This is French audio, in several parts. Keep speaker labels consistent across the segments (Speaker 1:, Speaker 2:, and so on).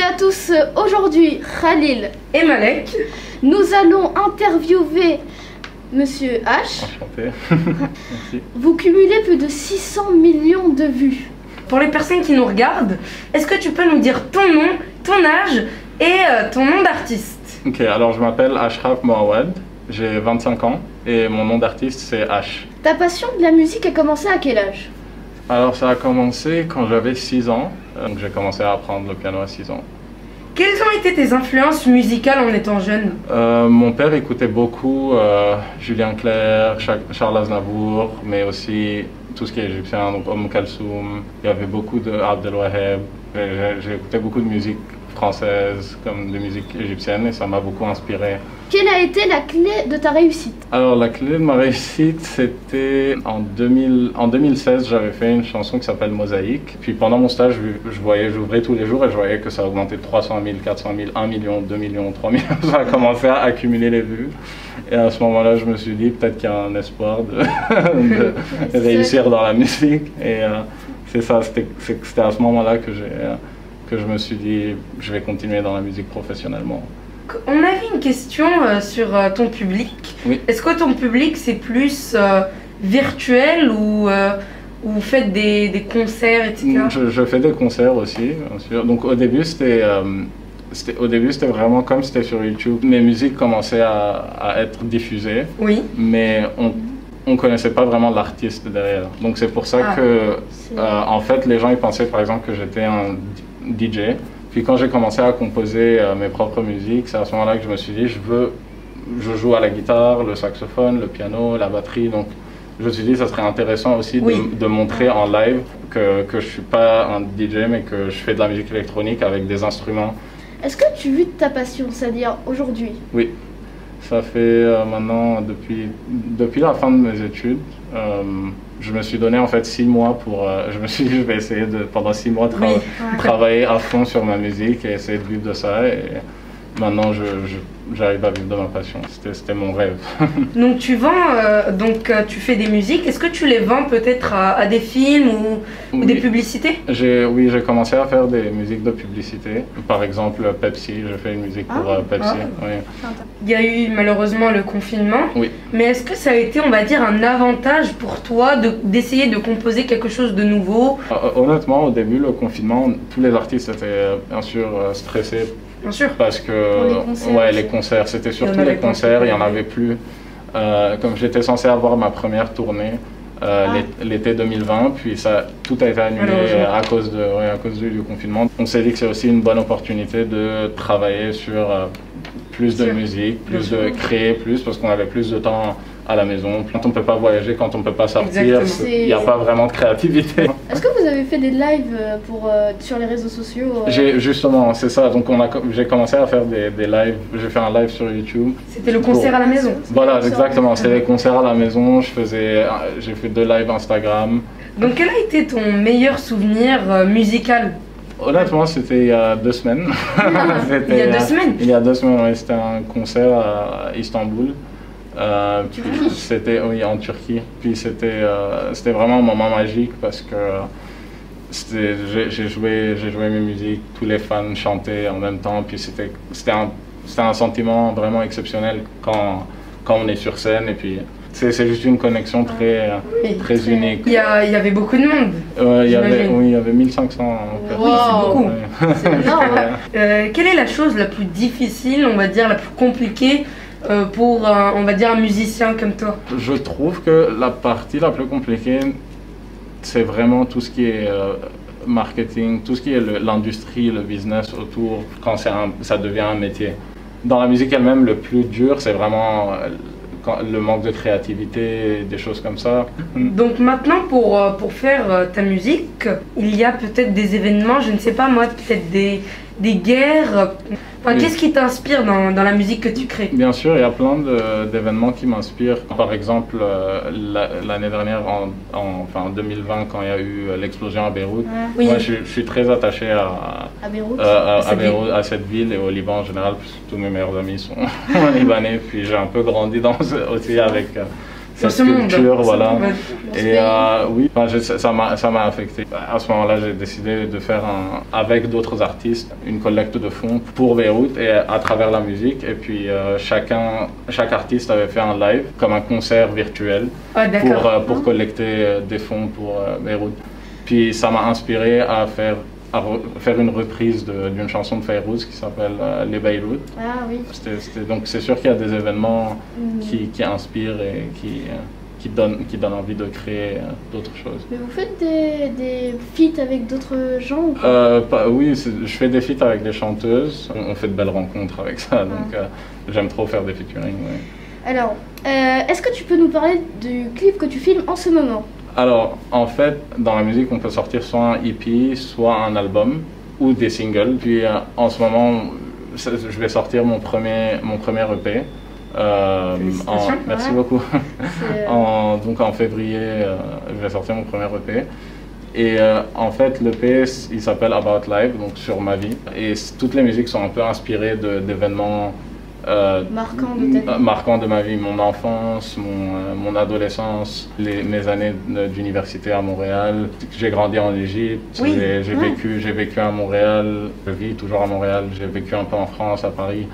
Speaker 1: à tous, aujourd'hui Khalil
Speaker 2: et Malek.
Speaker 1: Nous allons interviewer Monsieur H.
Speaker 3: Enchanté. Merci.
Speaker 1: Vous cumulez plus de 600 millions de vues.
Speaker 2: Pour les personnes qui nous regardent, est-ce que tu peux nous dire ton nom, ton âge et ton nom d'artiste?
Speaker 3: Ok, alors je m'appelle Ashraf Moawad, j'ai 25 ans et mon nom d'artiste c'est H.
Speaker 1: Ta passion de la musique a commencé à quel âge?
Speaker 3: Alors ça a commencé quand j'avais 6 ans, donc j'ai commencé à apprendre le piano à 6 ans.
Speaker 2: Quelles ont été tes influences musicales en étant jeune?
Speaker 3: Mon père écoutait beaucoup Julien Clerc, Charles Aznavour, mais aussi tout ce qui est égyptien, donc Kalsoum. Il y avait beaucoup de Abdel Waheb. J'ai écouté beaucoup de musique française, comme de musique égyptienne, et ça m'a beaucoup inspiré.
Speaker 1: Quelle a été la clé de ta réussite?
Speaker 3: Alors la clé de ma réussite, c'était en 2016, j'avais fait une chanson qui s'appelle Mosaïque. Puis pendant mon stage, j'ouvrais tous les jours et je voyais que ça augmentait de 300 000, 400 000, 1 million, 2 millions, 3 millions. Ça a commencé à accumuler les vues. Et à ce moment-là, je me suis dit peut-être qu'il y a un espoir de réussir dans la musique. Et c'est ça, c'était à ce moment-là que je me suis dit je vais continuer dans la musique professionnellement.
Speaker 2: On avait une question sur ton public.
Speaker 3: Oui.
Speaker 2: Est-ce que ton public c'est plus virtuel ou vous faites des concerts, etc.
Speaker 3: Je fais des concerts aussi, bien sûr. Donc au début c'était vraiment comme c'était sur YouTube. Mes musiques commençaient à être diffusées.
Speaker 2: Oui.
Speaker 3: Mais on connaissait pas vraiment l'artiste derrière. Donc c'est pour ça que en fait les gens ils pensaient par exemple que j'étais un DJ. Puis quand j'ai commencé à composer mes propres musiques, c'est à ce moment-là que je me suis dit je joue à la guitare, le saxophone, le piano, la batterie. Donc je me suis dit ça serait intéressant aussi de montrer en live que je suis pas un DJ mais que je fais de la musique électronique avec des instruments.
Speaker 1: Est-ce que tu vis de ta passion, c'est-à-dire aujourd'hui?
Speaker 3: Oui. Ça fait maintenant, depuis la fin de mes études, je me suis donné en fait 6 mois pour... je me suis dit je vais essayer pendant 6 mois travailler à fond sur ma musique et essayer de vivre de ça. Et maintenant j'arrive à vivre de ma passion. C'était mon rêve.
Speaker 2: Donc tu vends, tu fais des musiques. Est-ce que tu les vends peut-être à des films ou des publicités?
Speaker 3: Oui, j'ai commencé à faire des musiques de publicité. Par exemple Pepsi, j'ai fait une musique pour Pepsi. Oui.
Speaker 2: Il y a eu malheureusement le confinement.
Speaker 3: Oui.
Speaker 2: Mais est-ce que ça a été, on va dire, un avantage pour toi d'essayer de composer quelque chose de nouveau?
Speaker 3: Honnêtement, au début, le confinement, tous les artistes étaient bien sûr stressés.
Speaker 2: Bien sûr.
Speaker 3: Parce que les concerts, c'était surtout les concerts, il n'y en avait plus. Comme j'étais censé avoir ma première tournée l'été 2020, puis tout a été annulé à cause du confinement. On s'est dit que c'est aussi une bonne opportunité de travailler sur plus de musique, de créer plus, parce qu'on avait plus de temps à la maison. Quand on ne peut pas voyager, quand on ne peut pas sortir, il n'y a pas vraiment de créativité.
Speaker 1: Est-ce que vous avez fait des lives sur les réseaux sociaux?
Speaker 3: Justement, c'est ça. Donc j'ai commencé à faire des lives. J'ai fait un live sur YouTube.
Speaker 2: C'était le concert à la maison?
Speaker 3: Voilà, exactement. C'était les concerts à la maison. J'ai fait 2 lives Instagram.
Speaker 2: Donc quel a été ton meilleur souvenir musical?
Speaker 3: Honnêtement, c'était il y a 2 semaines.
Speaker 2: Il y a 2 semaines?
Speaker 3: Il y a 2 semaines, oui. C'était un concert à Istanbul. C'était en Turquie. Puis c'était vraiment un moment magique parce que j'ai joué mes musiques, tous les fans chantaient en même temps. Puis c'était un sentiment vraiment exceptionnel quand on est sur scène. Et puis c'est juste une connexion très unique.
Speaker 2: Il y avait beaucoup de monde.
Speaker 3: Il y avait 1500.
Speaker 2: Oui, c'est beaucoup.
Speaker 1: C'est énorme.
Speaker 2: Quelle est la chose la plus difficile, on va dire, la plus compliquée pour, on va dire, un musicien comme toi?
Speaker 3: Je trouve que la partie la plus compliquée, c'est vraiment tout ce qui est marketing, tout ce qui est l'industrie, le business autour, quand ça devient un métier. Dans la musique elle-même, le plus dur, c'est vraiment le manque de créativité, des choses comme ça.
Speaker 2: Donc maintenant, pour faire ta musique, il y a peut-être des événements, je ne sais pas moi, peut-être des guerres. Enfin, qu'est-ce qui t'inspire dans la musique que tu crées? Bien sûr, il y a plein d'événements qui m'inspirent. Par exemple, l'année dernière, en 2020, quand il y a eu l'explosion à Beyrouth, moi je suis très attaché à
Speaker 1: Beyrouth,
Speaker 3: à cette ville et au Liban en général, puisque tous mes meilleurs amis sont libanais. Puis j'ai un peu grandi aussi avec
Speaker 2: ce
Speaker 3: culture,
Speaker 2: monde.
Speaker 3: Voilà. Et oui, ça m'a affecté. À ce moment-là, j'ai décidé de faire avec d'autres artistes une collecte de fonds pour Beyrouth et à travers la musique. Et puis chaque artiste avait fait un live comme un concert virtuel pour collecter des fonds pour Beyrouth. Puis ça m'a inspiré à faire une reprise d'une chanson de Fayrouz qui s'appelle Les Beyrouth.
Speaker 1: Ah oui.
Speaker 3: Donc c'est sûr qu'il y a des événements qui inspirent et qui donnent envie de créer d'autres choses.
Speaker 1: Mais vous faites des feats avec d'autres gens ou pas?
Speaker 3: Oui, je fais des feats avec des chanteuses. On fait de belles rencontres avec ça, donc j'aime trop faire des featuring. Ouais.
Speaker 1: Alors, est-ce que tu peux nous parler du clip que tu filmes en ce moment?
Speaker 3: Alors, en fait, dans la musique, on peut sortir soit un EP, soit un album, ou des singles. Puis en ce moment, je vais sortir mon premier EP. Merci beaucoup. Donc en février, je vais sortir mon premier EP. Et en fait, l'EP, il s'appelle About Life, donc sur ma vie. Et toutes les musiques sont un peu inspirées d'événements marquant de ma vie, mon enfance, mon adolescence, mes années d'université à Montréal. J'ai grandi en Égypte, j'ai vécu à Montréal, je vis toujours à Montréal, j'ai vécu un peu en France, à Paris.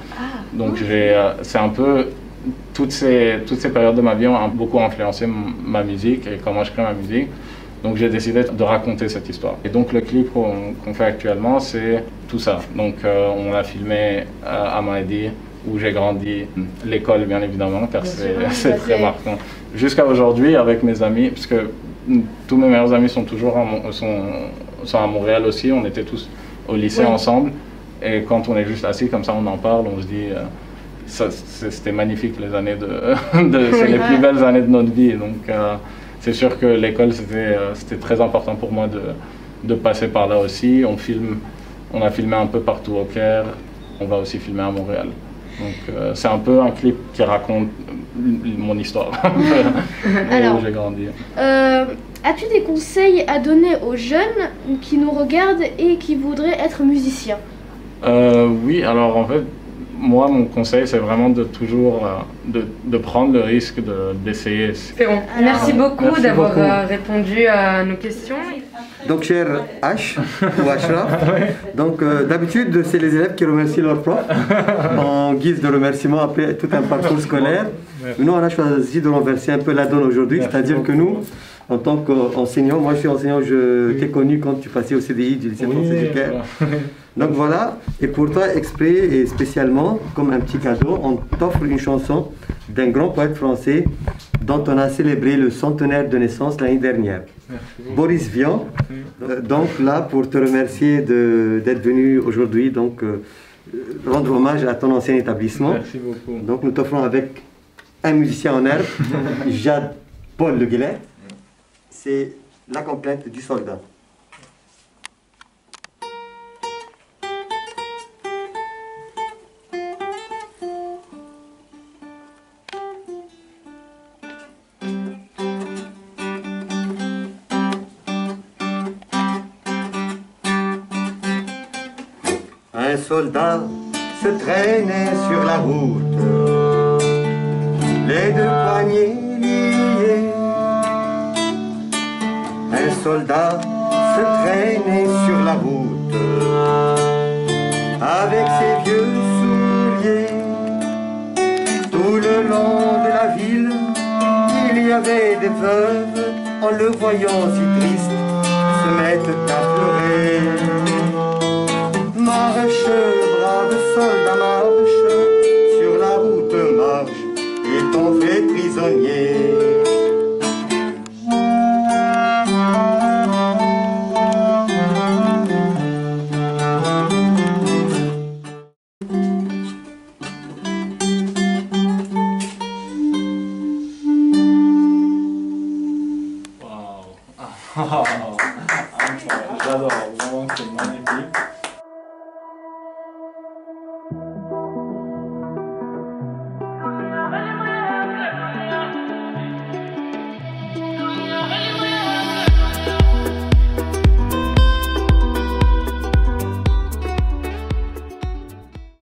Speaker 3: Donc c'est un peu toutes ces périodes de ma vie ont beaucoup influencé ma musique et comment je crée ma musique. Donc j'ai décidé de raconter cette histoire. Et donc le clip qu'on fait actuellement, c'est tout ça. Donc on a filmé à Maïdi, où j'ai grandi, l'école bien évidemment, car c'est très marquant. Jusqu'à aujourd'hui, avec mes amis, parce que tous mes meilleurs amis sont toujours sont à Montréal aussi, on était tous au lycée ensemble, et quand on est juste assis comme ça, on en parle, on se dit, c'était magnifique les années c'est les plus belles années de notre vie, donc c'est sûr que l'école c'était très important pour moi de passer par là aussi. On a filmé un peu partout au Caire, on va aussi filmer à Montréal. Donc c'est un peu un clip qui raconte mon histoire, où j'ai grandi.
Speaker 1: As-tu des conseils à donner aux jeunes qui nous regardent et qui voudraient être musiciens?
Speaker 3: Oui, alors en fait, moi mon conseil c'est vraiment de toujours de prendre le risque d'essayer.
Speaker 2: Merci beaucoup d'avoir répondu à nos questions.
Speaker 4: Donc, cher H ou Ashraf, donc d'habitude, c'est les élèves qui remercient leur prof en guise de remerciement après tout un parcours scolaire. Mais nous, on a choisi de renverser un peu la donne aujourd'hui, c'est-à-dire que nous, en tant qu'enseignants, moi je suis enseignant, je t'ai connu quand tu passais au CDI du lycée français du Caire. Donc voilà, et pour toi, exprès et spécialement, comme un petit cadeau, on t'offre une chanson d'un grand poète français dont on a célébré le centenaire de naissance l'année dernière. Boris Vian, donc là pour te remercier d'être venu aujourd'hui, donc rendre hommage à ton ancien établissement.
Speaker 3: Merci beaucoup.
Speaker 4: Donc nous t'offrons avec un musicien en herbe, Jade Paul Le Guillet, c'est La complainte du soldat. Un soldat se traînait sur la route, les deux poignets liés. Un soldat se traînait sur la route, avec ses vieux souliers. Tout le long de la ville, il y avait des veuves, en le voyant si triste, se mettent à pleurer. Marche, brave soldat, marche, sur la route marche, et t'en fait prisonnier.
Speaker 3: Wow. J'adore, vraiment c'est magnifique.